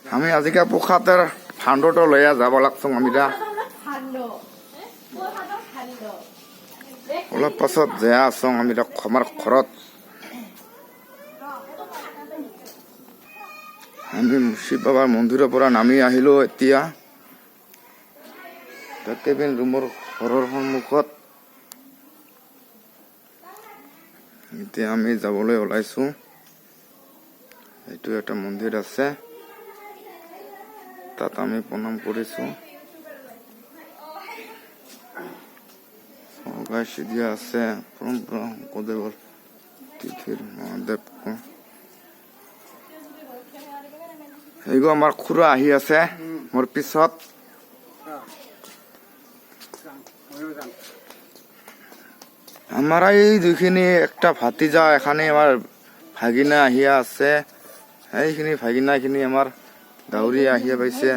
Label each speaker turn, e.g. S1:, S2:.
S1: আমি আজিকা পোখাতের ফান্ডটো লইয়া যাব লাগছো আমি অলপ পাছত যা আছো আমি আমার ঘৰত আমি শিৱ বাবাৰ মন্দিৰৰ পৰা নামি আহিলো এতিয়া কেবিন ৰুমৰ ঘৰৰ সন্মুখত এতিয়া আমি যাবলৈ ওলাইছো এইটো এটা মন্দিৰ আছে তাত আমি প্ৰণাম কৰিছো সগাই সিদিয়া আছে পৰম্পৰা শংকৰদেৱৰ তিথিৰ মহাদেৱ এইগো আমাৰ খুৰা আহি আছে মোৰ পিছত আমার এই দুইখিনি একটা ভাতিজা এখানে আমার ভাগিনা আহিয়া আছে এইখিনি ভাগিনা খিনি আমার গাউরি আহিয়া পাইছে